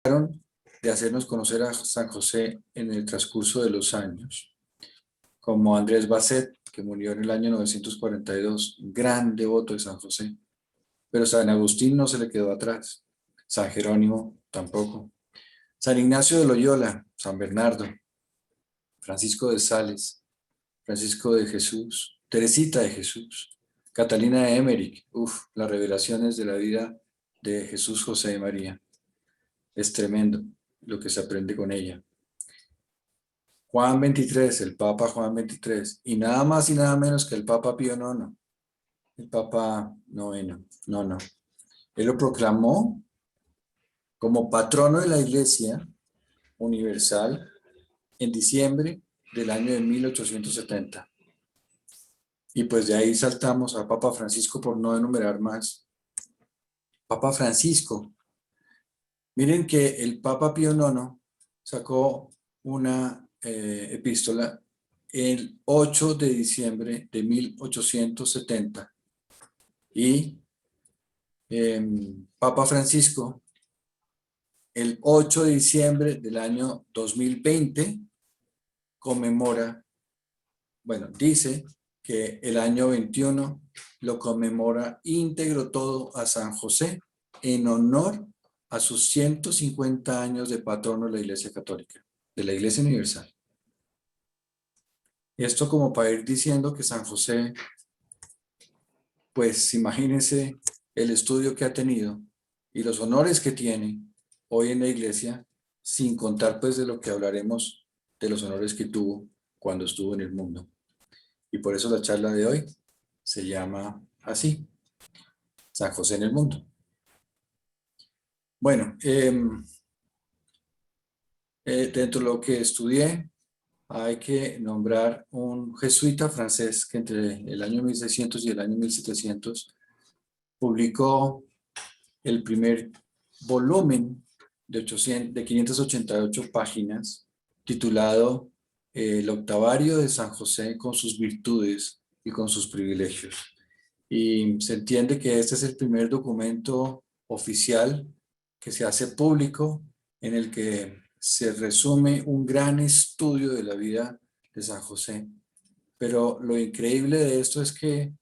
de hacernos conocer a San José en el transcurso de los años, como Andrés Basset, que murió en el año 942, gran devoto de San José, pero San Agustín no se le quedó atrás, San Jerónimo tampoco, San Ignacio de Loyola, San Bernardo, Francisco de Sales, Francisco de Jesús, Teresita de Jesús, Catalina de Emmerich, las revelaciones de la vida de Jesús, José y María. Es tremendo lo que se aprende con ella. Juan XXIII, el Papa Juan XXIII, y nada más y nada menos que el Papa Pío IX, el Papa noveno, no. Él lo proclamó como patrono de la Iglesia Universal en diciembre del año de 1870. Y pues de ahí saltamos a Papa Francisco, por no enumerar más. Papa Francisco. Miren que el Papa Pío IX sacó una epístola el 8 de diciembre de 1870 y Papa Francisco el 8 de diciembre del año 2020 conmemora, dice que el año 21 lo conmemora íntegro todo a San José en honor a sus 150 años de patrono de la Iglesia Católica, de la Iglesia Universal. Esto como para ir diciendo que San José, pues imagínense el estudio que ha tenido y los honores que tiene hoy en la Iglesia, sin contar pues de lo que hablaremos de los honores que tuvo cuando estuvo en el mundo. Y por eso la charla de hoy se llama así, San José en el mundo. Bueno, dentro de lo que estudié, hay que nombrar un jesuita francés que entre el año 1600 y el año 1700 publicó el primer volumen de 588 páginas titulado El Octavario de San José con sus virtudes y con sus privilegios. Y se entiende que este es el primer documento oficial que se hace público en el que se resume un gran estudio de la vida de San José. Pero lo increíble de esto es que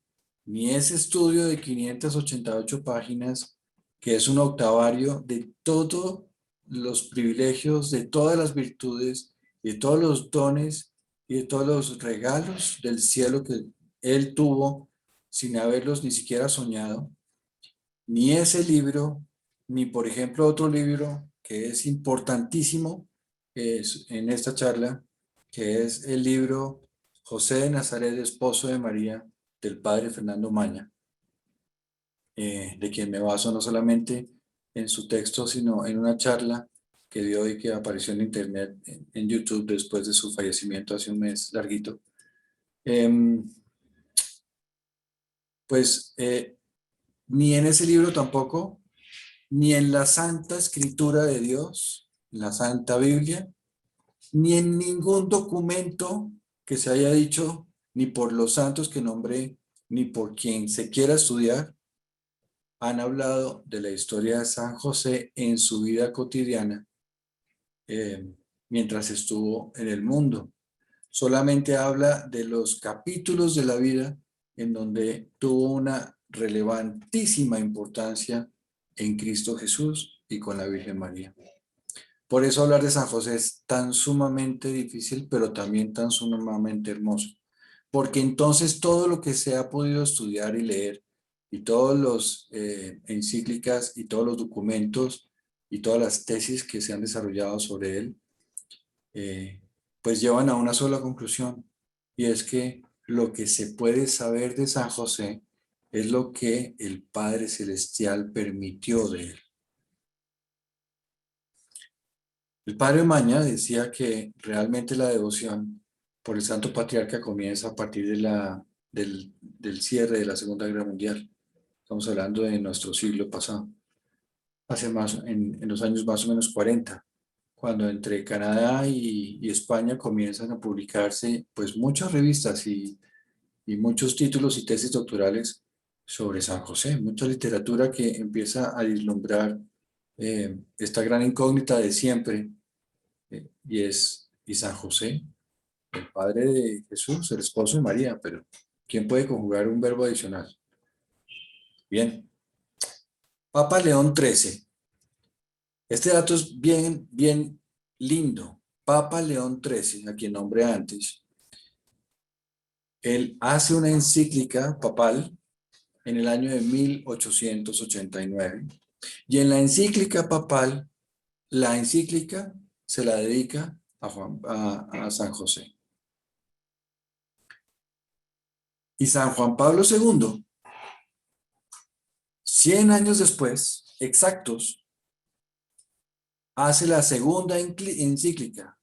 ni ese estudio de 588 páginas, que es un octavario de todos los privilegios, de todas las virtudes, de todos los dones y de todos los regalos del cielo que él tuvo sin haberlos ni siquiera soñado, ni ese libro, ni por ejemplo otro libro que es importantísimo en esta charla, que es el libro José de Nazaret, esposo de María, del padre Fernando Maña, de quien me baso no solamente en su texto, sino en una charla que dio y que apareció en internet, en YouTube, después de su fallecimiento hace un mes larguito. Ni en ese libro tampoco, ni en la Santa Escritura de Dios, la Santa Biblia, ni en ningún documento que se haya dicho, ni por los santos que nombré, ni por quien se quiera estudiar, han hablado de la historia de San José en su vida cotidiana mientras estuvo en el mundo. Solamente habla de los capítulos de la vida en donde tuvo una relevantísima importancia en Cristo Jesús y con la Virgen María. Por eso hablar de San José es tan sumamente difícil, pero también tan sumamente hermoso. Porque entonces todo lo que se ha podido estudiar y leer, y todos los encíclicas y todos los documentos y todas las tesis que se han desarrollado sobre él, pues llevan a una sola conclusión, y es que lo que se puede saber de San José es lo que el Padre Celestial permitió de él. El padre Maña decía que realmente la devoción por el Santo Patriarca comienza a partir del cierre de la Segunda Guerra Mundial. Estamos hablando de nuestro siglo pasado, en los años más o menos 40, cuando entre Canadá y España comienzan a publicarse pues muchas revistas y muchos títulos y tesis doctorales sobre San José, mucha literatura que empieza a vislumbrar esta gran incógnita de siempre, y San José, el padre de Jesús, el esposo de María, pero ¿quién puede conjugar un verbo adicional? Bien, Papa León XIII. Este dato es bien lindo. Papa León XIII, a quien nombré antes, él hace una encíclica papal en el año de 1889. Y en la encíclica papal, la encíclica se la dedica a San José. Y San Juan Pablo II, 100 años después, exactos, hace la segunda encíclica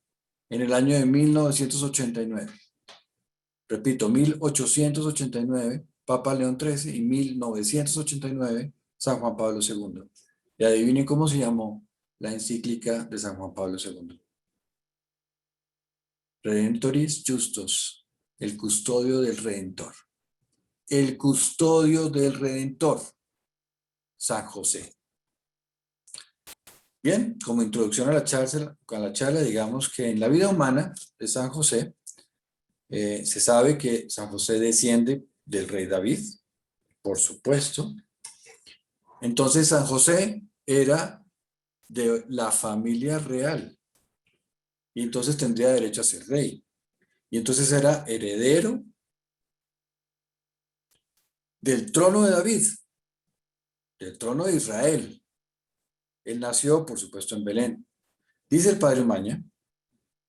en el año de 1989. Repito, 1889, Papa León XIII, y 1989, San Juan Pablo II. Y adivinen cómo se llamó la encíclica de San Juan Pablo II. Redentoris Justus, el custodio del Redentor. El custodio del Redentor, San José. Bien, como introducción a la charla, digamos que en la vida humana de San José, se sabe que San José desciende del rey David, por supuesto. Entonces San José era de la familia real y entonces tendría derecho a ser rey. Y entonces era heredero del trono de David, del trono de Israel. Él nació, por supuesto, en Belén. Dice el padre Maña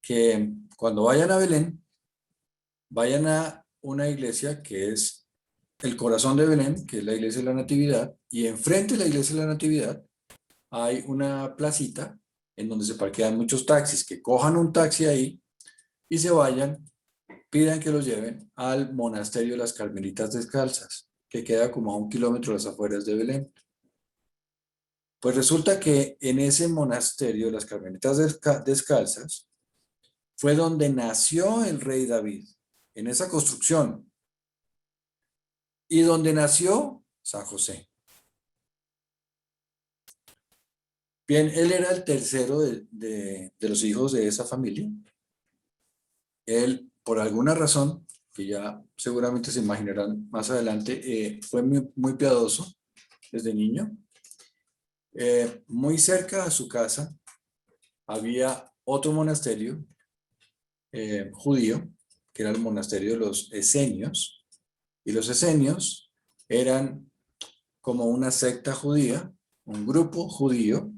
que cuando vayan a Belén, vayan a una iglesia que es el corazón de Belén, que es la iglesia de la Natividad, y enfrente de la iglesia de la Natividad hay una placita en donde se parquean muchos taxis, que cojan un taxi ahí y se vayan, pidan que los lleven al monasterio de las Carmelitas Descalzas, que queda como a 1 kilómetro a las afueras de Belén. Pues resulta que en ese monasterio de las Carmelitas Descalzas fue donde nació el rey David, en esa construcción, y donde nació San José. Bien, él era el tercero de los hijos de esa familia. Él, por alguna razón, que ya seguramente se imaginarán más adelante, fue muy piadoso desde niño. Muy cerca a su casa había otro monasterio judío, que era el monasterio de los esenios, y los esenios eran como una secta judía, un grupo judío,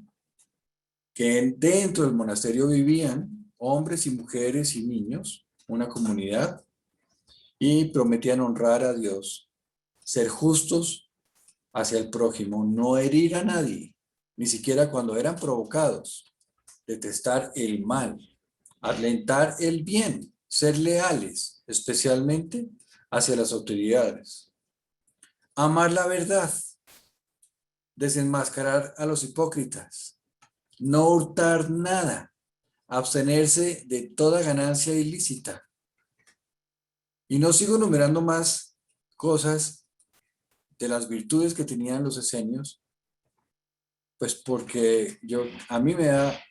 que dentro del monasterio vivían hombres y mujeres y niños, una comunidad, y prometían honrar a Dios, ser justos hacia el prójimo, no herir a nadie, ni siquiera cuando eran provocados, detestar el mal, alentar el bien, ser leales, especialmente hacia las autoridades, amar la verdad, desenmascarar a los hipócritas, no hurtar nada, abstenerse de toda ganancia ilícita. Y no sigo enumerando más cosas de las virtudes que tenían los esenios, pues porque a mí me da,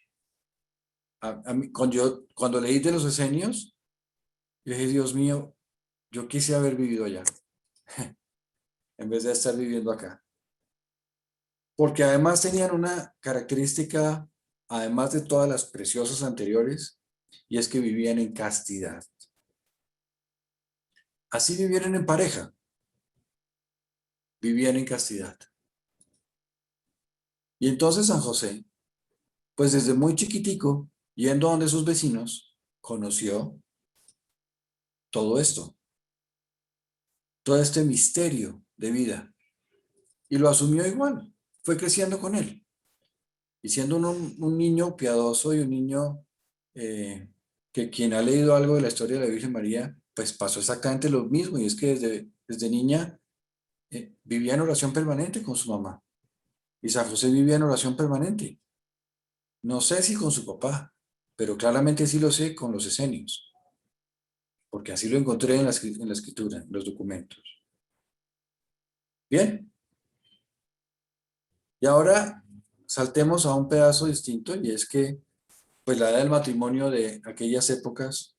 cuando leí de los esenios, yo dije, Dios mío, yo quise haber vivido allá, en vez de estar viviendo acá. Porque además tenían una característica, además de todas las preciosas anteriores, y es que vivían en castidad. Así vivieran en pareja, vivían en castidad. Y entonces San José, pues desde muy chiquitico, yendo a donde sus vecinos, conoció todo esto, todo este misterio de vida, y lo asumió igual, fue creciendo con él. Y siendo un niño piadoso y un niño que quien ha leído algo de la historia de la Virgen María, pues pasó exactamente lo mismo, y es que desde niña vivía en oración permanente con su mamá. Y San José vivía en oración permanente. No sé si con su papá, pero claramente sí lo sé con los esenios, porque así lo encontré en la escritura, en los documentos. Bien. Y ahora saltemos a un pedazo distinto, y es que pues la edad del matrimonio de aquellas épocas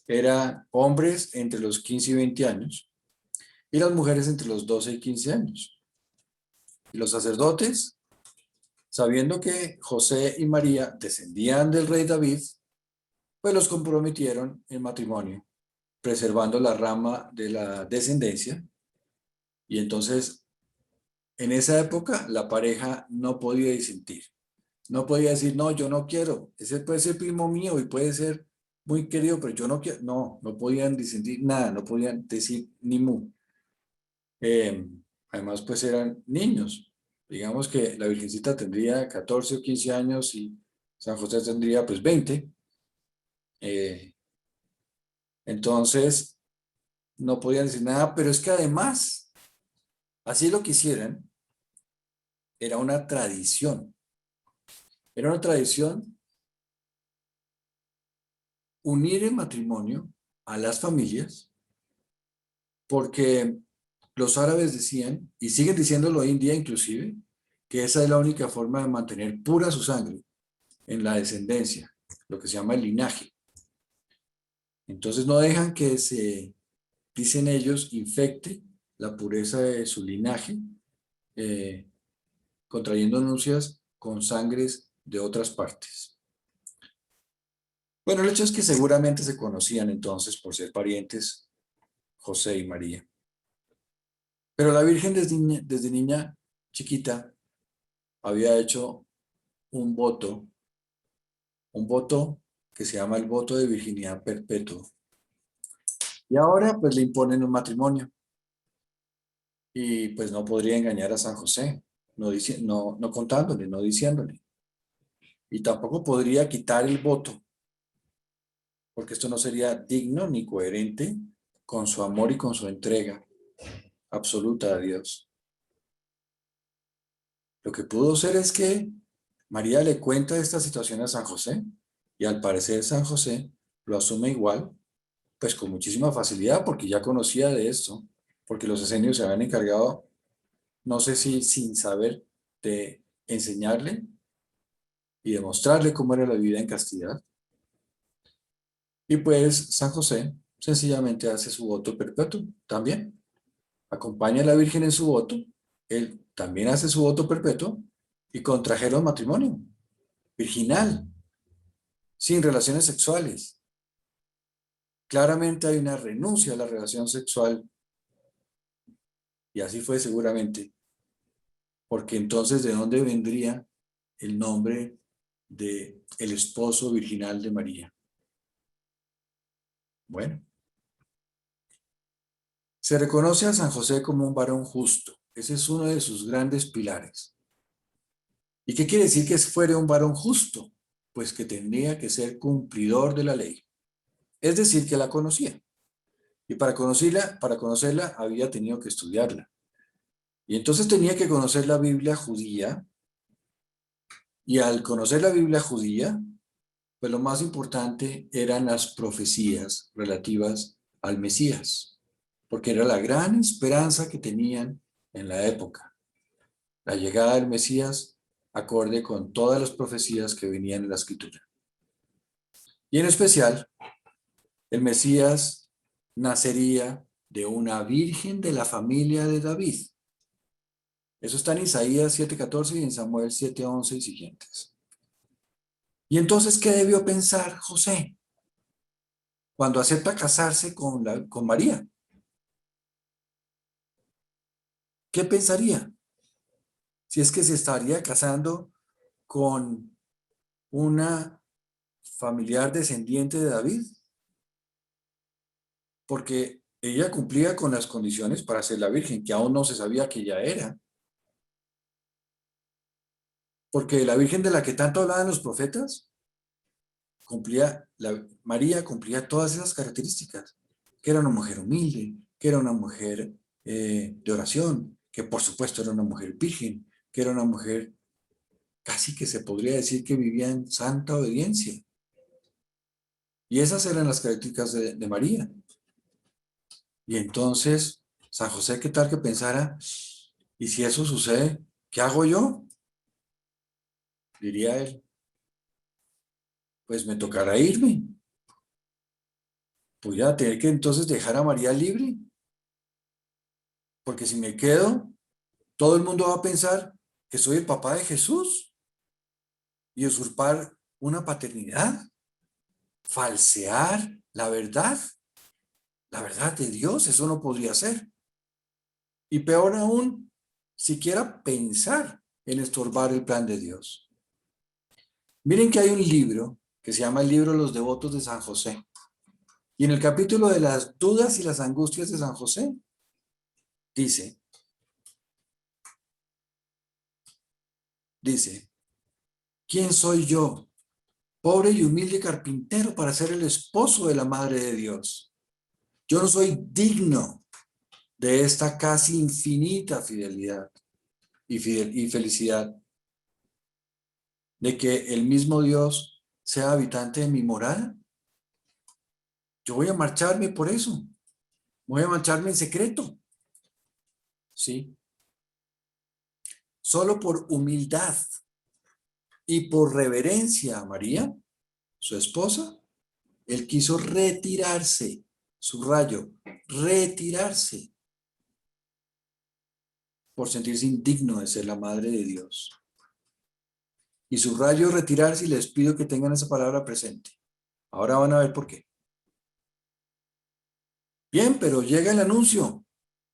era hombres entre los 15 y 20 años y las mujeres entre los 12 y 15 años. Y los sacerdotes, sabiendo que José y María descendían del rey David, pues los comprometieron en matrimonio, preservando la rama de la descendencia. Y entonces, en esa época, la pareja no podía disentir. No podía decir, no, yo no quiero. Ese puede ser primo mío y puede ser muy querido, pero yo no quiero. No, no podían disentir nada, no podían decir ni mu. Eh, Además, pues eran niños. Digamos que la Virgencita tendría 14 o 15 años y San José tendría pues 20. Eh, entonces, no podían decir nada, pero es que además, así lo quisieran, era una tradición. Era una tradición unir el matrimonio a las familias, porque los árabes decían, y siguen diciéndolo hoy en día inclusive, que esa es la única forma de mantener pura su sangre en la descendencia, lo que se llama el linaje. Entonces no dejan que se, dicen ellos, infecte la pureza de su linaje, eh, contrayendo nupcias con sangres de otras partes. Bueno, el hecho es que seguramente se conocían entonces por ser parientes José y María. Pero la Virgen desde niña chiquita había hecho un voto que se llama el voto de virginidad perpetuo. Y ahora pues le imponen un matrimonio y pues no podría engañar a San José, no contándole, no diciéndole. Y tampoco podría quitar el voto, porque esto no sería digno ni coherente con su amor y con su entrega absoluta a Dios. Lo que pudo ser es que María le cuenta esta situación a San José y al parecer San José lo asume igual, pues con muchísima facilidad porque ya conocía de esto, porque los esenios se habían encargado, no sé si sin saber, de enseñarle y demostrarle cómo era la vida en castidad. Y pues San José sencillamente hace su voto perpetuo también. Acompaña a la Virgen en su voto, él también hace su voto perpetuo y contrajeron matrimonio virginal, sin relaciones sexuales. Claramente hay una renuncia a la relación sexual y así fue seguramente, porque entonces ¿de dónde vendría el nombre de el esposo virginal de María? Bueno, se reconoce a San José como un varón justo. Ese es uno de sus grandes pilares. ¿Y qué quiere decir que fuera un varón justo? Pues que tendría que ser cumplidor de la ley. Es decir, que la conocía. Y para conocerla había tenido que estudiarla. Y entonces tenía que conocer la Biblia judía. Y al conocer la Biblia judía, pues lo más importante eran las profecías relativas al Mesías, porque era la gran esperanza que tenían en la época. La llegada del Mesías acorde con todas las profecías que venían en la Escritura. Y en especial, el Mesías nacería de una virgen de la familia de David. Eso está en Isaías 7:14 y en Samuel 7:11 y siguientes. Y entonces, ¿qué debió pensar José cuando acepta casarse con María? ¿Qué pensaría? Si es que se estaría casando con una familiar descendiente de David, porque ella cumplía con las condiciones para ser la virgen, que aún no se sabía que ella era. Porque la virgen de la que tanto hablaban los profetas, María cumplía todas esas características, que era una mujer humilde, que era una mujer de oración, que por supuesto era una mujer virgen, que era una mujer casi que se podría decir que vivía en santa obediencia. Y esas eran las características de María. Y entonces, San José, ¿qué tal que pensara? ¿Y si eso sucede, qué hago yo? diría él, pues me tocará irme. Voy a tener que entonces dejar a María libre, porque si me quedo, todo el mundo va a pensar que soy el papá de Jesús y usurpar una paternidad, falsear la verdad de Dios, eso no podría ser. Y peor aún, siquiera pensar en estorbar el plan de Dios. Miren que hay un libro que se llama el libro Los Devotos de San José. Y en el capítulo de las dudas y las angustias de San José, dice, ¿quién soy yo, pobre y humilde carpintero, para ser el esposo de la Madre de Dios? Yo no soy digno de esta casi infinita fidelidad y felicidad, de que el mismo Dios sea habitante de mi morada. Yo voy a marcharme por eso, voy a marcharme en secreto, ¿sí? Solo por humildad y por reverencia a María, su esposa, él quiso retirarse, subrayo, retirarse, por sentirse indigno de ser la madre de Dios. Y subrayo retirarse, y les pido que tengan esa palabra presente. Ahora van a ver por qué. Bien, pero llega el anuncio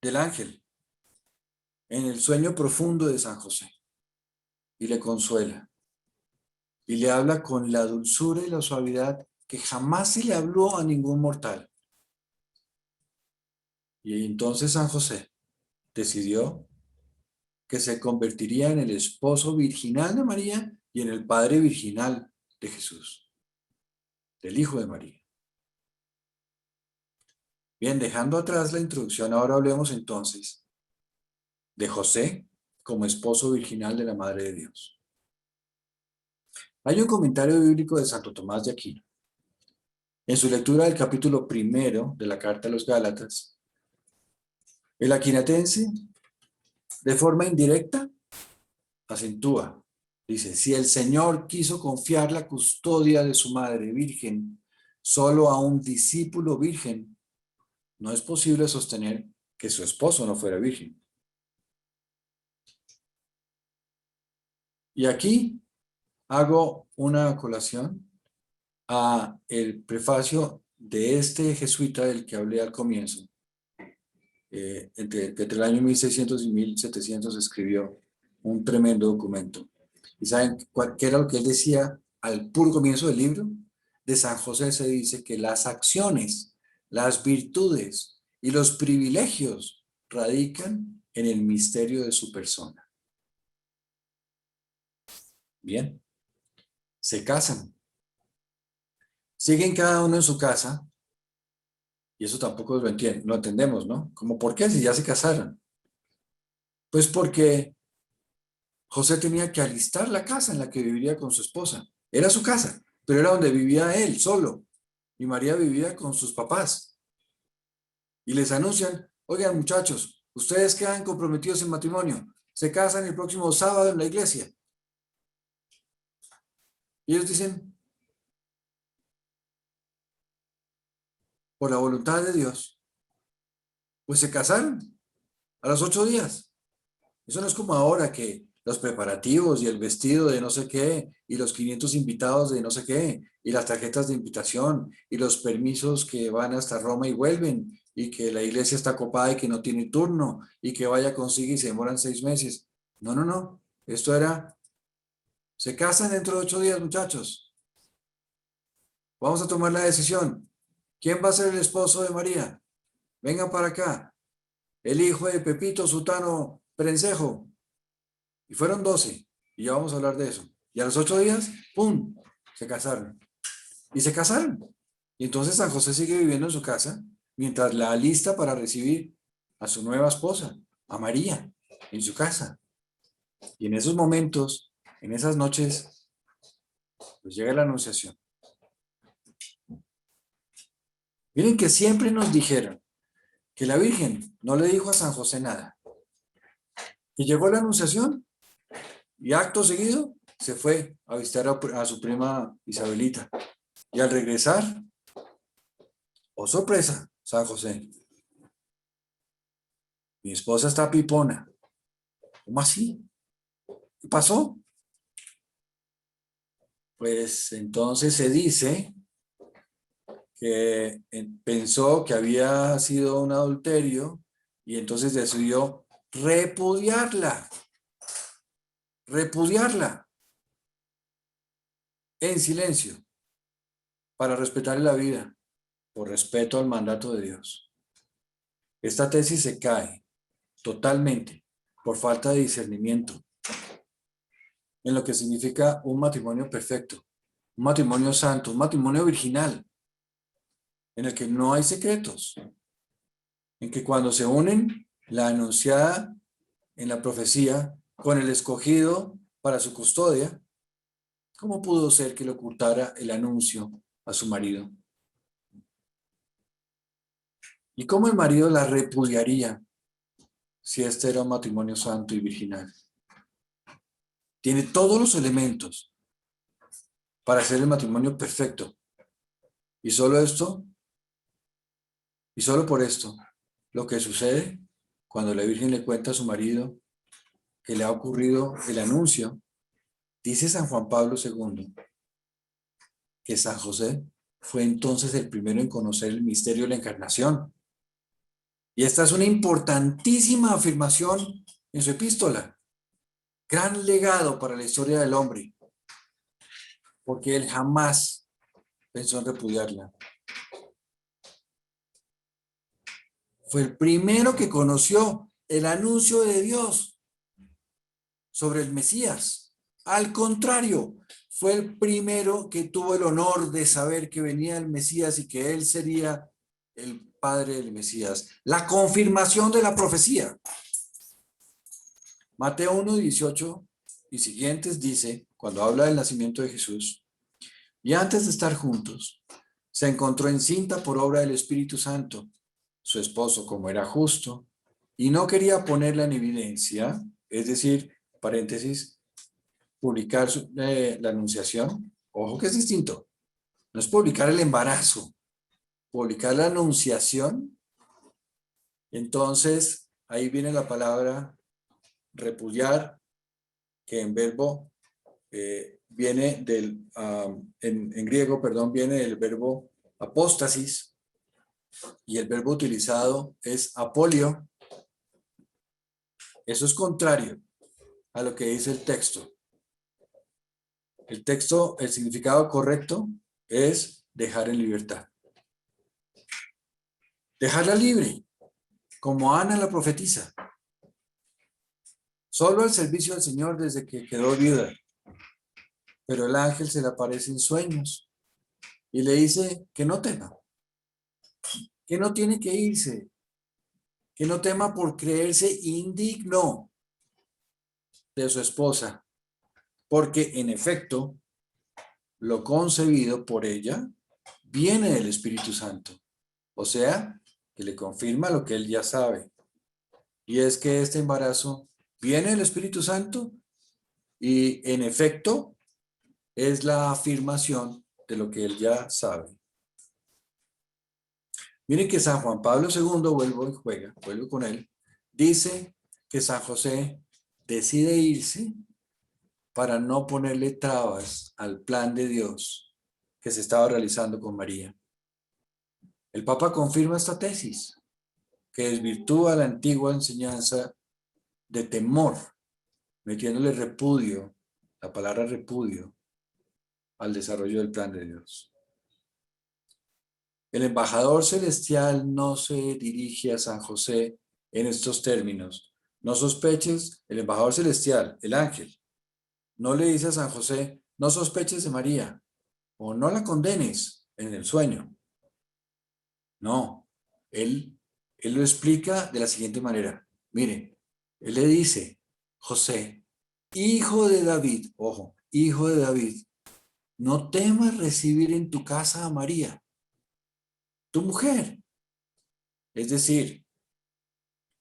del ángel en el sueño profundo de San José y le consuela y le habla con la dulzura y la suavidad que jamás se le habló a ningún mortal. Y entonces San José decidió que se convertiría en el esposo virginal de María y en el padre virginal de Jesús, del Hijo de María. Bien, dejando atrás la introducción, ahora hablemos entonces de José como esposo virginal de la Madre de Dios. Hay un comentario bíblico de Santo Tomás de Aquino. En su lectura del capítulo 1 de la Carta a los Gálatas, el aquinatense, de forma indirecta, acentúa, dice, si el Señor quiso confiar la custodia de su madre virgen solo a un discípulo virgen, no es posible sostener que su esposo no fuera virgen. Y aquí hago una colación a el prefacio de este jesuita del que hablé al comienzo. Entre el año 1600 y 1700 escribió un tremendo documento. ¿Y saben qué era lo que él decía al puro comienzo del libro? De San José se dice que las acciones, las virtudes y los privilegios radican en el misterio de su persona. Bien, se casan, siguen cada uno en su casa, y eso tampoco lo entendemos, ¿no? Como, ¿por qué si ya se casaron? Pues porque José tenía que alistar la casa en la que viviría con su esposa. Era su casa, pero era donde vivía él solo. Y María vivía con sus papás. Y les anuncian, oigan muchachos, ustedes quedan comprometidos en matrimonio. Se casan el próximo sábado en la iglesia. Y ellos dicen, por la voluntad de Dios, pues se casaron a los 8 días. Eso no es como ahora que los preparativos y el vestido de no sé qué, y los 500 invitados de no sé qué, y las tarjetas de invitación, y los permisos que van hasta Roma y vuelven, y que la iglesia está copada y que no tiene turno, y que vaya, consigue y se demoran 6 meses. No, no, no. Esto era, se casan dentro de 8 días, muchachos. Vamos a tomar la decisión. ¿Quién va a ser el esposo de María? Vengan para acá. El hijo de Pepito Sutano Prensejo. Y fueron 12, y ya vamos a hablar de eso. Y a los 8 días, ¡pum!, se casaron. Y se casaron. Y entonces San José sigue viviendo en su casa, mientras la alista para recibir a su nueva esposa, a María, en su casa. Y en esos momentos, en esas noches, pues llega la anunciación. Miren que siempre nos dijeron que la Virgen no le dijo a San José nada. Y llegó la anunciación, y acto seguido, se fue a visitar a su prima Isabelita. Y al regresar, oh sorpresa, San José, mi esposa está pipona. ¿Cómo así? ¿Qué pasó? Pues entonces se dice que pensó que había sido un adulterio y entonces decidió repudiarla, repudiarla en silencio para respetarle la vida, por respeto al mandato de Dios. Esta tesis se cae totalmente por falta de discernimiento en lo que significa un matrimonio perfecto, un matrimonio santo, un matrimonio virginal, en el que no hay secretos, en que cuando se unen la anunciada en la profecía con el escogido para su custodia, ¿cómo pudo ser que le ocultara el anuncio a su marido? ¿Y cómo el marido la repudiaría si este era un matrimonio santo y virginal? Tiene todos los elementos para ser el matrimonio perfecto. Y solo esto, y solo por esto, lo que sucede cuando la Virgen le cuenta a su marido que le ha ocurrido el anuncio, dice San Juan Pablo II, que San José fue entonces el primero en conocer el misterio de la encarnación. Y esta es una importantísima afirmación en su epístola. Gran legado para la historia del hombre, porque él jamás pensó en repudiarla. Fue el primero que conoció el anuncio de Dios sobre el Mesías. Al contrario, fue el primero que tuvo el honor de saber que venía el Mesías y que él sería el padre del Mesías. La confirmación de la profecía. Mateo 1:18 y siguientes dice, cuando habla del nacimiento de Jesús, y antes de estar juntos, se encontró encinta por obra del Espíritu Santo. Su esposo, como era justo, y no quería ponerla en evidencia, es decir, paréntesis, publicar la anunciación, ojo que es distinto, no es publicar el embarazo, publicar la anunciación, entonces ahí viene la palabra repudiar, que en verbo viene en griego, perdón, viene del verbo apóstasis, y el verbo utilizado es apolio. Eso es contrario a lo que dice el texto. El texto, el significado correcto es dejar en libertad. Dejarla libre, como Ana la profetisa. Solo al servicio del Señor desde que quedó viuda. Pero el ángel se le aparece en sueños y le dice que no tema, que no tiene que irse, que no tema por creerse indigno de su esposa, porque en efecto lo concebido por ella viene del Espíritu Santo. O sea, que le confirma lo que él ya sabe. Y es que este embarazo viene del Espíritu Santo y en efecto es la afirmación de lo que él ya sabe. Miren que San Juan Pablo II, vuelvo con él, dice que San José decide irse para no ponerle trabas al plan de Dios que se estaba realizando con María. El Papa confirma esta tesis, que desvirtúa la antigua enseñanza de temor, metiéndole repudio, la palabra repudio, al desarrollo del plan de Dios. El embajador celestial no se dirige a San José en estos términos. No sospeches, el embajador celestial, el ángel, no le dice a San José, no sospeches de María o no la condenes en el sueño. No, él lo explica de la siguiente manera. Mire, él le dice, José, hijo de David, ojo, hijo de David, no temas recibir en tu casa a María, tu mujer. Es decir,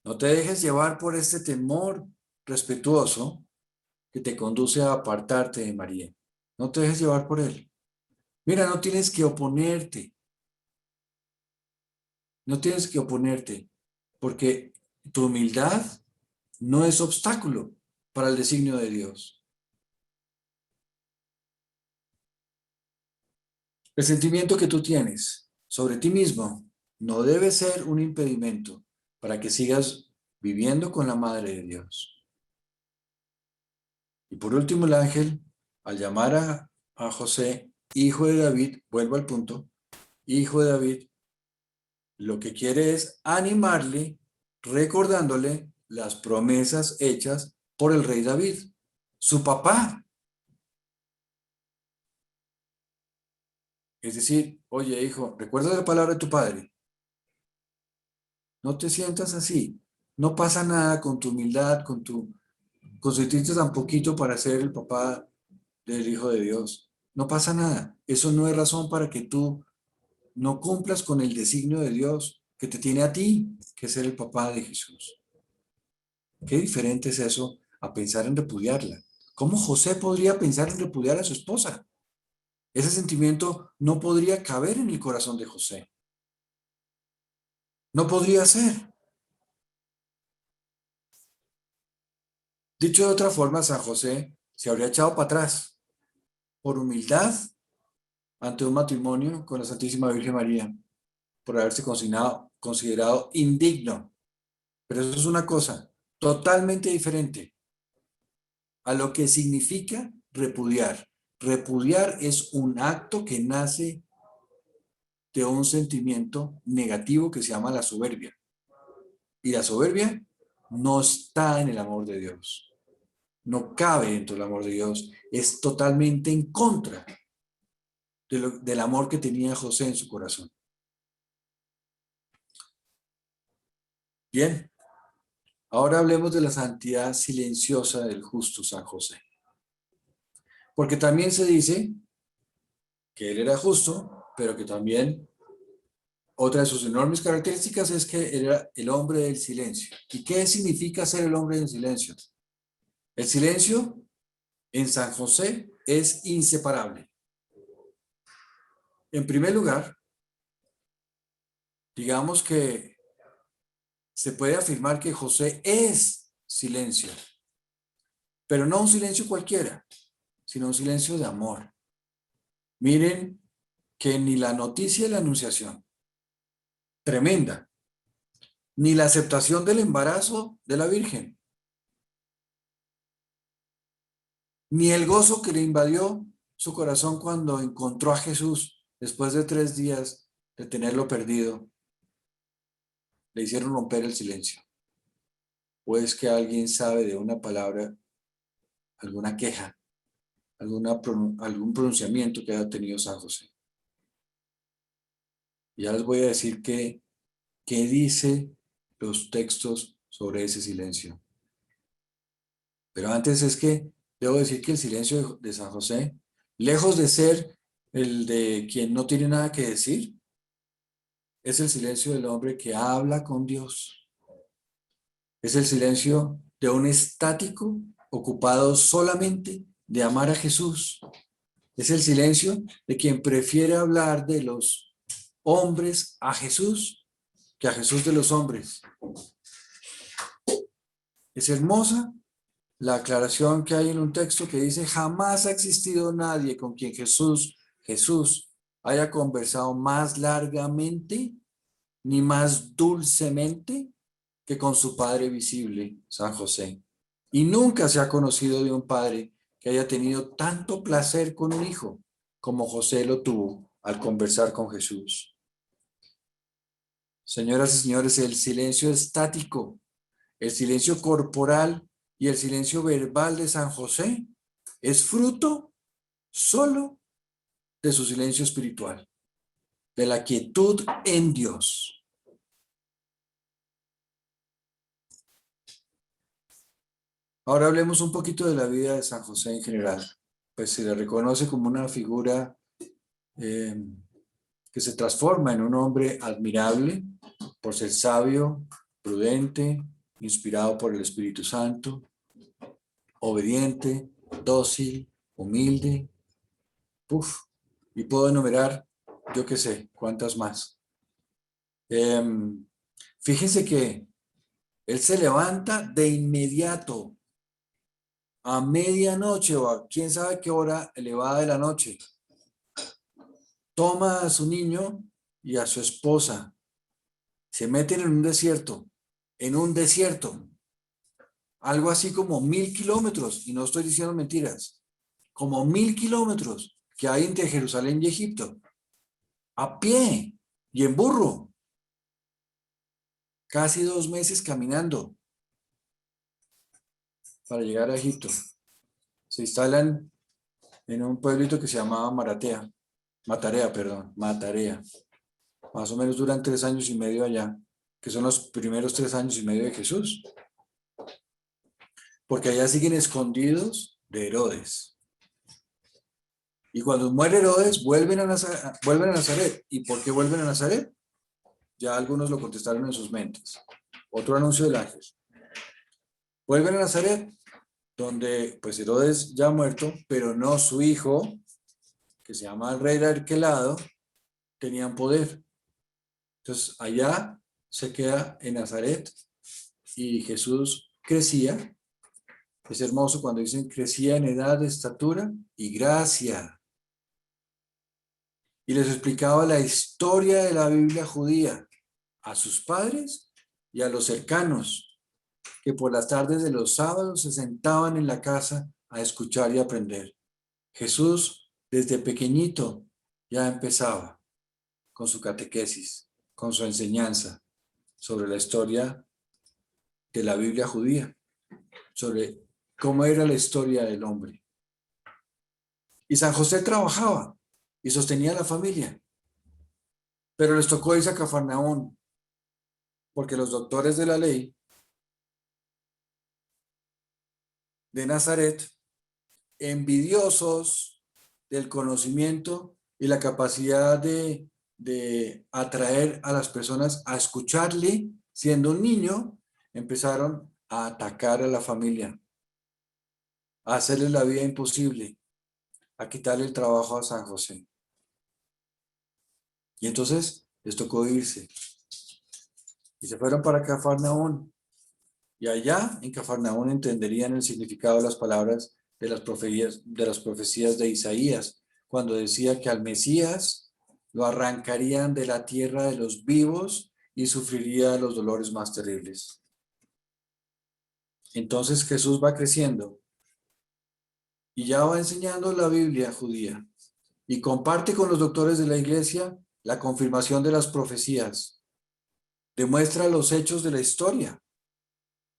no te dejes llevar por este temor respetuoso que te conduce a apartarte de María. No te dejes llevar por él. Mira, no tienes que oponerte. No tienes que oponerte, porque tu humildad no es obstáculo para el designio de Dios. El sentimiento que tú tienes sobre ti mismo no debe ser un impedimento para que sigas viviendo con la Madre de Dios. Y por último, el ángel, al llamar a José, hijo de David, vuelvo al punto, hijo de David, lo que quiere es animarle, recordándole las promesas hechas por el rey David, su papá. Es decir, oye, hijo, recuerda la palabra de tu padre. No te sientas así. No pasa nada con tu humildad, consentirte tan poquito para ser el papá del Hijo de Dios. No pasa nada. Eso no es razón para que tú no cumplas con el designio de Dios que te tiene a ti, que es ser el papá de Jesús. Qué diferente es eso a pensar en repudiarla. ¿Cómo José podría pensar en repudiar a su esposa? Ese sentimiento no podría caber en el corazón de José. No podría ser. Dicho de otra forma, San José se habría echado para atrás por humildad ante un matrimonio con la Santísima Virgen María, por haberse considerado indigno. Pero eso es una cosa totalmente diferente a lo que significa repudiar. Repudiar es un acto que nace de un sentimiento negativo que se llama la soberbia. Y la soberbia no está en el amor de Dios. No cabe dentro del amor de Dios. Es totalmente en contra del amor que tenía José en su corazón. Bien, ahora hablemos de la santidad silenciosa del justo San José. Porque también se dice que él era justo, pero que también otra de sus enormes características es que era el hombre del silencio. ¿Y qué significa ser el hombre del silencio? El silencio en San José es inseparable. En primer lugar, digamos que se puede afirmar que José es silencio, pero no un silencio cualquiera, sino un silencio de amor. Miren que ni la noticia de la anunciación, tremenda, ni la aceptación del embarazo de la Virgen, ni el gozo que le invadió su corazón cuando encontró a Jesús después de 3 días de tenerlo perdido, le hicieron romper el silencio. O es que alguien sabe de una palabra, alguna queja, algún pronunciamiento que haya tenido San José. Y ya les voy a decir qué dice los textos sobre ese silencio. Pero antes es que debo decir que el silencio de San José, lejos de ser el de quien no tiene nada que decir, es el silencio del hombre que habla con Dios. Es el silencio de un estático ocupado solamente de amar a Jesús. Es el silencio de quien prefiere hablar de los hombres a Jesús que a Jesús de los hombres. Es hermosa la aclaración que hay en un texto que dice: jamás ha existido nadie con quien Jesús haya conversado más largamente ni más dulcemente que con su Padre visible, San José. Y nunca se ha conocido de un padre que haya tenido tanto placer con un hijo como José lo tuvo al conversar con Jesús. Señoras y señores, el silencio estático, el silencio corporal y el silencio verbal de San José es fruto solo de su silencio espiritual, de la quietud en Dios. Ahora hablemos un poquito de la vida de San José en general. Pues se le reconoce como una figura que se transforma en un hombre admirable por ser sabio, prudente, inspirado por el Espíritu Santo. obediente, dócil, humilde. Uf, y puedo enumerar, yo qué sé, cuántas más. Em, Fíjense que él se levanta de inmediato, a medianoche o a quién sabe qué hora elevada de la noche. Toma a su niño y a su esposa. Se meten en un desierto, algo así como 1000 kilómetros, y no estoy diciendo mentiras, como 1000 kilómetros que hay entre Jerusalén y Egipto, a pie y en burro, casi 2 meses caminando para llegar a Egipto. Se instalan en un pueblito que se llamaba Matarea. Más o menos duran 3 años y medio allá, que son los primeros 3 años y medio de Jesús, porque allá siguen escondidos de Herodes. Y cuando muere Herodes, vuelven a Nazaret. ¿Y por qué vuelven a Nazaret? Ya algunos lo contestaron en sus mentes. Otro anuncio del ángel. Vuelven a Nazaret, donde pues Herodes ya ha muerto, pero no su hijo, que se llama el rey de Arquelado, tenían poder. Entonces allá se queda en Nazaret y Jesús crecía. Es hermoso cuando dicen crecía en edad, de estatura y gracia. Y les explicaba la historia de la Biblia judía a sus padres y a los cercanos, que por las tardes de los sábados se sentaban en la casa a escuchar y aprender. Jesús, desde pequeñito, ya empezaba con su catequesis, con su enseñanza sobre la historia de la Biblia judía, sobre cómo era la historia del hombre. Y San José trabajaba y sostenía a la familia, pero les tocó irse a Cafarnaún, porque los doctores de la ley de Nazaret, envidiosos del conocimiento y la capacidad de atraer a las personas a escucharle siendo un niño, empezaron a atacar a la familia, a hacerle la vida imposible, a quitarle el trabajo a San José. Y entonces les tocó irse. Y se fueron para Cafarnaún. Y allá en Cafarnaún entenderían el significado de las palabras de las profecías de Isaías, cuando decía que al Mesías lo arrancarían de la tierra de los vivos y sufriría los dolores más terribles. Entonces Jesús va creciendo y ya va enseñando la Biblia judía y comparte con los doctores de la iglesia la confirmación de las profecías. Demuestra los hechos de la historia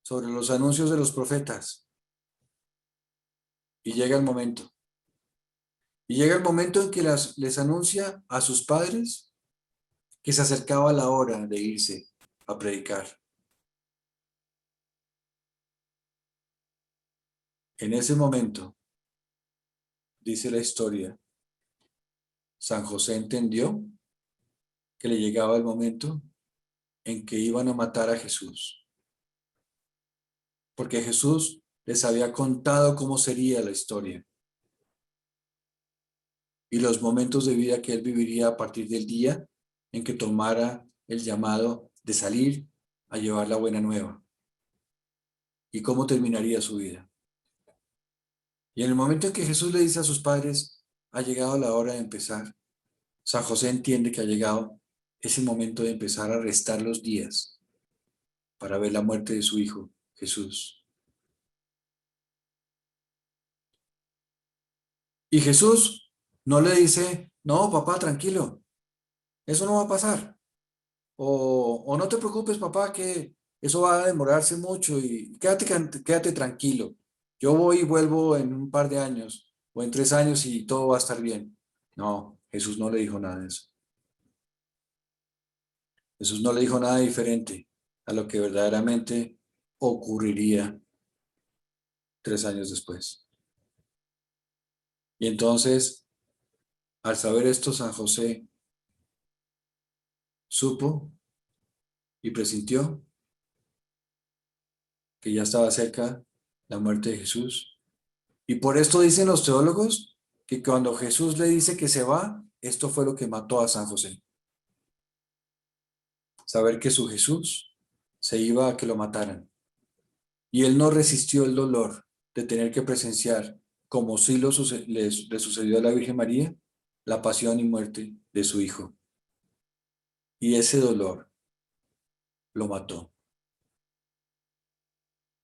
sobre los anuncios de los profetas. Y llega el momento. Y llega el momento en que les anuncia a sus padres que se acercaba la hora de irse a predicar. En ese momento, dice la historia, San José entendió que le llegaba el momento en que iban a matar a Jesús. Porque Jesús les había contado cómo sería la historia y los momentos de vida que él viviría a partir del día en que tomara el llamado de salir a llevar la buena nueva y cómo terminaría su vida. Y en el momento en que Jesús le dice a sus padres, ha llegado la hora de empezar, San José entiende que ha llegado ese momento de empezar a restar los días para ver la muerte de su hijo, Jesús. Y Jesús no le dice, no, papá, tranquilo, eso no va a pasar. O no te preocupes, papá, que eso va a demorarse mucho y quédate tranquilo. Yo voy y vuelvo en un par de años o en 3 años y todo va a estar bien. No, Jesús no le dijo nada de eso. Jesús no le dijo nada diferente a lo que verdaderamente ocurriría 3 años después. Y entonces, al saber esto, San José supo y presintió que ya estaba cerca la muerte de Jesús Y por esto dicen los teólogos que cuando Jesús le dice que se va, esto fue lo que mató a San José. Saber que su Jesús se iba a que lo mataran. Y él no resistió el dolor de tener que presenciar, como sí le sucedió a la Virgen María, la pasión y muerte de su hijo. Y ese dolor lo mató.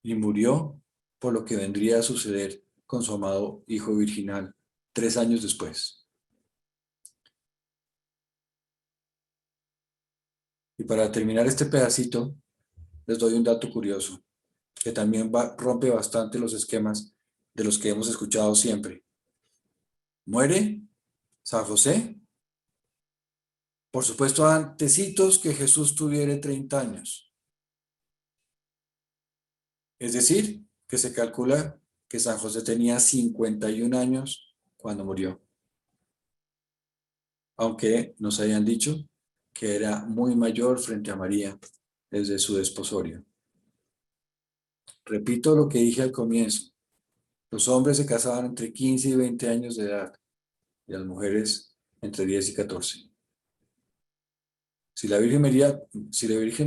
Y murió por lo que vendría a suceder con su amado hijo virginal 3 años después. Y para terminar este pedacito, les doy un dato curioso, que también rompe bastante los esquemas de los que hemos escuchado siempre. Muere San José, por supuesto, antecitos que Jesús tuviera 30 años. Es decir, que se calcula que San José tenía 51 años cuando murió. Aunque nos hayan dicho que era muy mayor frente a María desde su desposorio. Repito lo que dije al comienzo. Los hombres se casaban entre 15 y 20 años de edad y las mujeres entre 10 y 14. Si la Virgen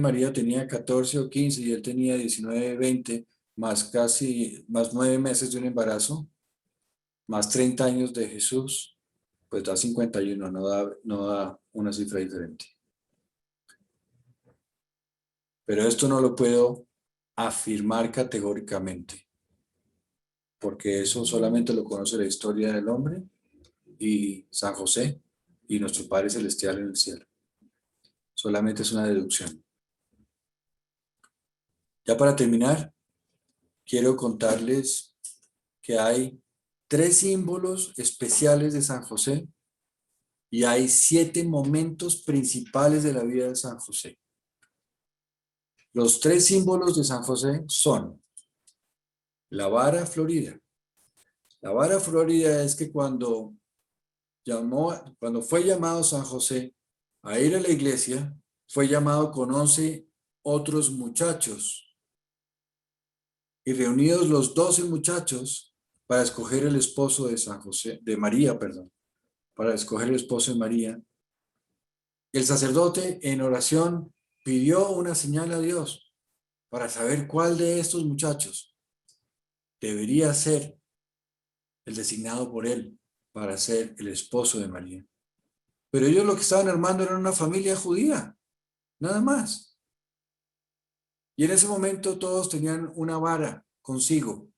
María tenía 14 o 15 y él tenía 19, 20, más 9 meses de un embarazo, más 30 años de Jesús, pues da 51, no da una cifra diferente. Pero esto no lo puedo afirmar categóricamente, porque eso solamente lo conoce la historia del hombre y San José y nuestro Padre Celestial en el cielo. Solamente es una deducción. Ya para terminar, quiero contarles que hay 3 símbolos especiales de San José y hay 7 momentos principales de la vida de San José. Los 3 símbolos de San José son la vara florida. La vara florida es que cuando fue llamado San José a ir a la iglesia, fue llamado con 11 otros muchachos. Y reunidos los 12 muchachos para escoger el esposo de María, para escoger el esposo de María, el sacerdote en oración pidió una señal a Dios para saber cuál de estos muchachos debería ser el designado por él para ser el esposo de María. Pero ellos lo que estaban armando era una familia judía, nada más. Y en ese momento todos tenían una vara consigo,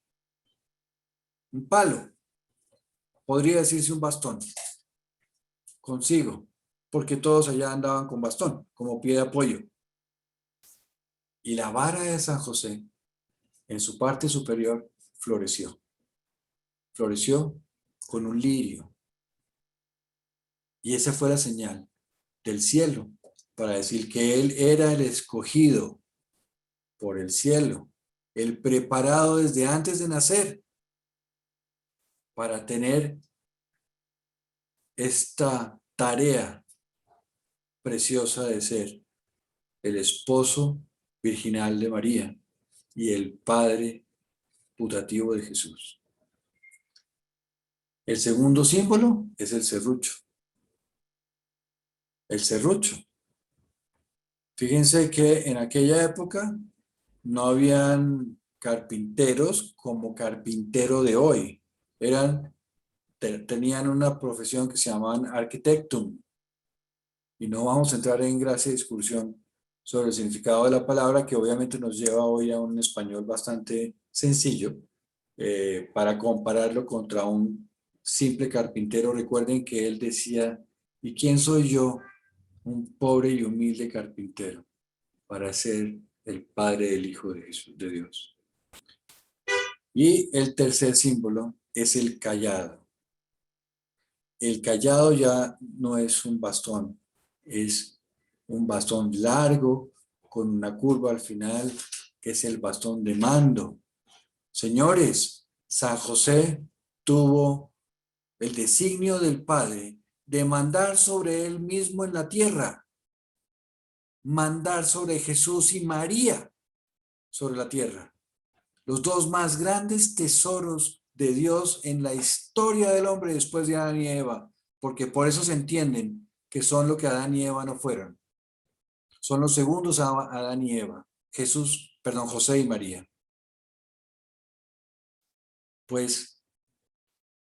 un palo, podría decirse un bastón, consigo, porque todos allá andaban con bastón, como pie de apoyo. Y la vara de San José, en su parte superior, floreció. Floreció con un lirio. Y esa fue la señal del cielo para decir que él era el escogido por el cielo, el preparado desde antes de nacer para tener esta tarea preciosa de ser el esposo virginal de María y el padre putativo de Jesús. El segundo símbolo es el serrucho. El serrucho. Fíjense que en aquella época no habían carpinteros como carpintero de hoy. Tenían una profesión que se llamaban arquitectum. Y no vamos a entrar en gracia discusión sobre el significado de la palabra, que obviamente nos lleva hoy a un español bastante sencillo, para compararlo contra un simple carpintero. Recuerden que él decía, ¿y quién soy yo, un pobre y humilde carpintero, para ser el padre del Hijo de Jesús, de Dios? Y el tercer símbolo es el cayado. El cayado ya no es un bastón, es un bastón largo con una curva al final, que es el bastón de mando. Señores, San José tuvo el designio del Padre de mandar sobre él mismo en la tierra, mandar sobre Jesús y María sobre la tierra, los dos más grandes tesoros de Dios en la historia del hombre después de Adán y Eva, porque por eso se entienden que son lo que Adán y Eva no fueron. Son los segundos a Adán y Eva, José y María. Pues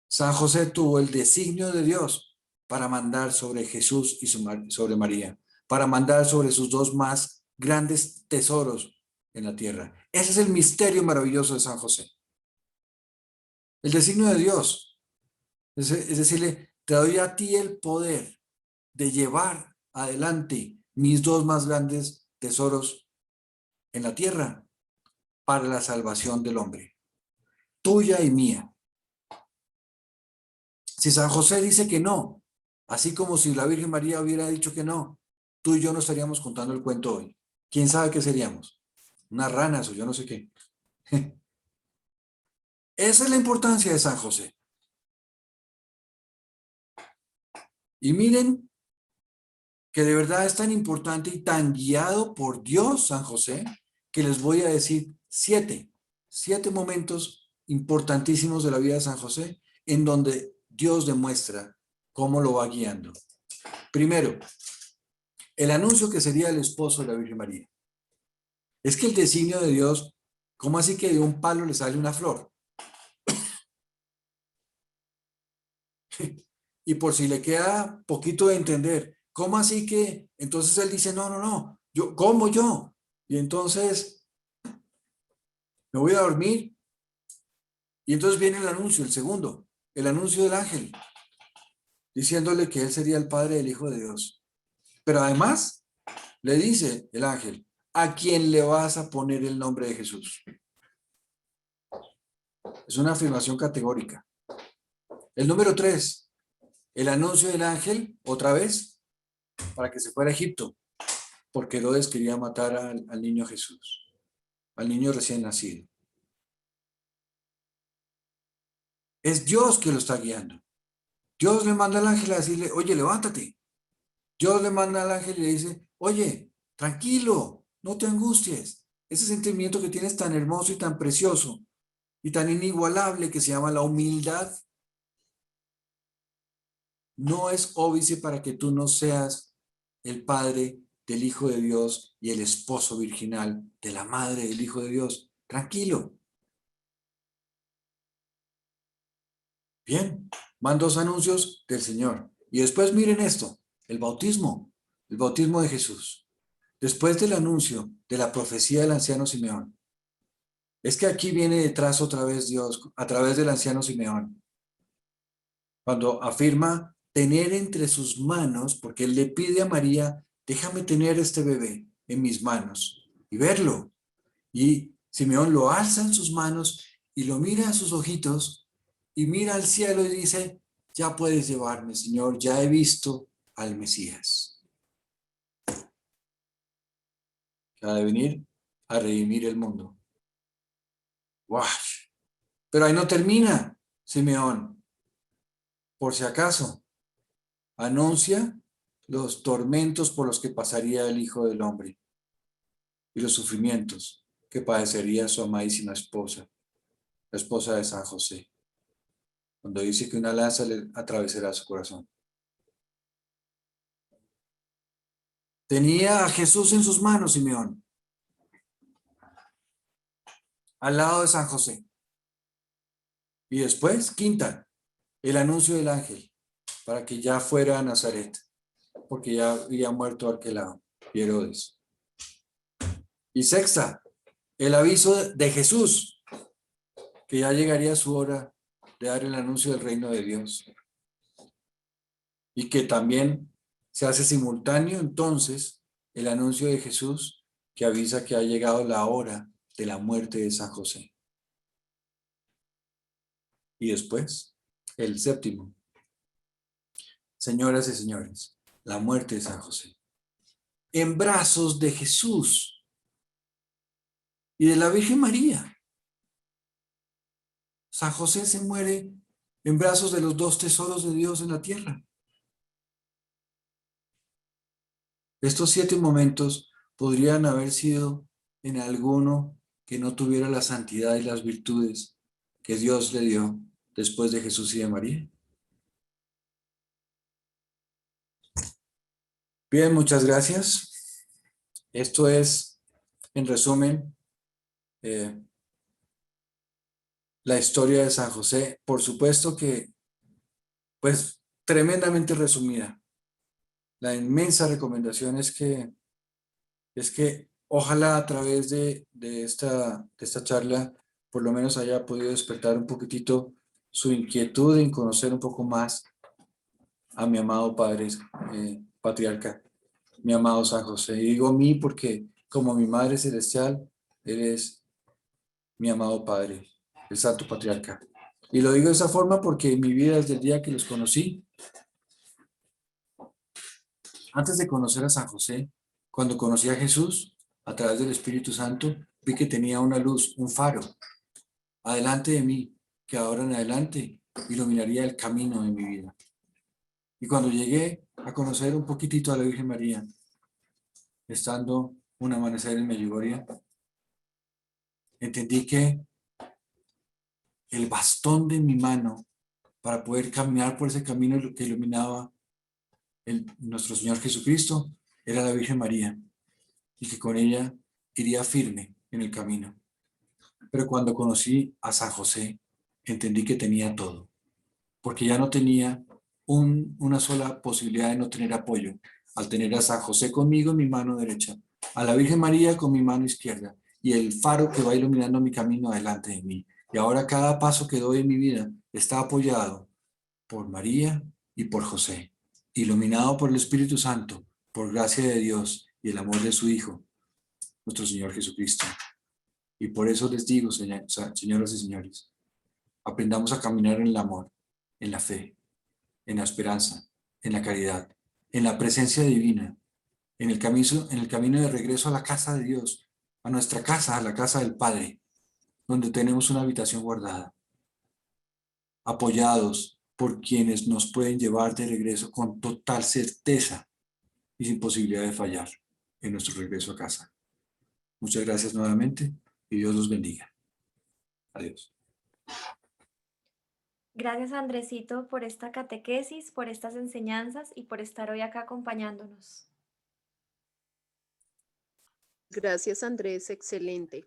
San José tuvo el designio de Dios para mandar sobre Jesús y sobre María, para mandar sobre sus dos más grandes tesoros en la tierra. Ese es el misterio maravilloso de San José. El designio de Dios. Es decirle, te doy a ti el poder de llevar adelante mis dos más grandes tesoros en la tierra para la salvación del hombre, tuya y mía. Si San José dice que no, así como si la Virgen María hubiera dicho que no, tú y yo no estaríamos contando el cuento hoy. ¿Quién sabe qué seríamos? Unas ranas o yo no sé qué. Esa es la importancia de San José. Y miren que de verdad es tan importante y tan guiado por Dios San José, que les voy a decir siete momentos importantísimos de la vida de San José, en donde Dios demuestra cómo lo va guiando. Primero, el anuncio que sería el esposo de la Virgen María. Es que el designio de Dios, ¿cómo así que de un palo le sale una flor? Y por si le queda poquito de entender, ¿cómo así que? Entonces él dice, no, ¿cómo yo? Y entonces me voy a dormir. Y entonces viene el anuncio, el segundo, el anuncio del ángel, diciéndole que él sería el padre del Hijo de Dios. Pero además le dice el ángel, ¿a quién le vas a poner el nombre de Jesús? Es una afirmación categórica. El número 3, el anuncio del ángel, otra vez, para que se fuera a Egipto, porque Herodes quería matar al niño Jesús, al niño recién nacido. Es Dios que lo está guiando. Dios le manda al ángel a decirle, oye, levántate. Dios le manda al ángel y le dice, oye, tranquilo, no te angusties. Ese sentimiento que tienes tan hermoso y tan precioso y tan inigualable que se llama la humildad, no es óbice para que tú no seas el padre del Hijo de Dios y el esposo virginal de la madre del Hijo de Dios. Tranquilo. Bien, van dos anuncios del Señor. Y después miren esto, el bautismo de Jesús. Después del anuncio de la profecía del anciano Simeón. Es que aquí viene detrás otra vez Dios a través del anciano Simeón. Cuando afirma tener entre sus manos, porque él le pide a María, déjame tener este bebé en mis manos y verlo. Y Simeón lo alza en sus manos y lo mira a sus ojitos y mira al cielo y dice, ya puedes llevarme, Señor, ya he visto al Mesías, que ha de venir a redimir el mundo. ¡Wow! Pero ahí no termina, Simeón. Por si acaso, anuncia los tormentos por los que pasaría el Hijo del Hombre y los sufrimientos que padecería su amadísima esposa, la esposa de San José, cuando dice que una lanza le atravesará su corazón. Tenía a Jesús en sus manos, Simeón, al lado de San José. Y después, quinta, el anuncio del ángel, para que ya fuera a Nazaret, porque ya había muerto Arquelao y Herodes. Y sexta, el aviso de Jesús, que ya llegaría su hora de dar el anuncio del reino de Dios. Y que también se hace simultáneo entonces el anuncio de Jesús que avisa que ha llegado la hora de la muerte de San José. Y después, el séptimo. Señoras y señores, la muerte de San José. En brazos de Jesús y de la Virgen María. San José se muere en brazos de los dos tesoros de Dios en la tierra. Estos 7 momentos podrían haber sido en alguno que no tuviera la santidad y las virtudes que Dios le dio después de Jesús y de María. Bien, muchas gracias. Esto es, en resumen, la historia de San José. Por supuesto que, pues, tremendamente resumida. La inmensa recomendación es que ojalá a través de esta charla por lo menos haya podido despertar un poquitito su inquietud en conocer un poco más a mi amado Padre Patriarca, mi amado San José. Y digo mí porque como mi Madre Celestial, eres mi amado Padre, el Santo Patriarca. Y lo digo de esa forma porque en mi vida desde el día que los conocí, antes de conocer a San José, cuando conocí a Jesús, a través del Espíritu Santo, vi que tenía una luz, un faro, adelante de mí, que ahora en adelante iluminaría el camino de mi vida. Y cuando llegué a conocer un poquitito a la Virgen María, estando un amanecer en Medjugorje, entendí que el bastón de mi mano para poder caminar por ese camino que iluminaba nuestro Señor Jesucristo era la Virgen María, y que con ella iría firme en el camino. Pero cuando conocí a San José, entendí que tenía todo, porque ya no tenía una sola posibilidad de no tener apoyo, al tener a San José conmigo en mi mano derecha, a la Virgen María con mi mano izquierda, y el faro que va iluminando mi camino delante de mí. Y ahora cada paso que doy en mi vida está apoyado por María y por José, iluminado por el Espíritu Santo, por gracia de Dios y el amor de su Hijo, nuestro Señor Jesucristo. Y por eso les digo, señoras y señores, aprendamos a caminar en el amor, en la fe, en la esperanza, en la caridad, en la presencia divina, en el camino de regreso a la casa de Dios, a nuestra casa, a la casa del Padre, donde tenemos una habitación guardada, apoyados por quienes nos pueden llevar de regreso con total certeza y sin posibilidad de fallar en nuestro regreso a casa. Muchas gracias nuevamente y Dios los bendiga. Adiós. Gracias, Andresito, por esta catequesis, por estas enseñanzas y por estar hoy acá acompañándonos. Gracias, Andrés, excelente.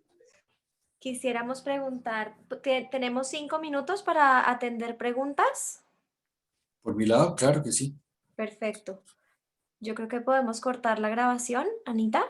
Quisiéramos preguntar, ¿tenemos 5 minutos para atender preguntas? Por mi lado, claro que sí. Perfecto. Yo creo que podemos cortar la grabación, Anita.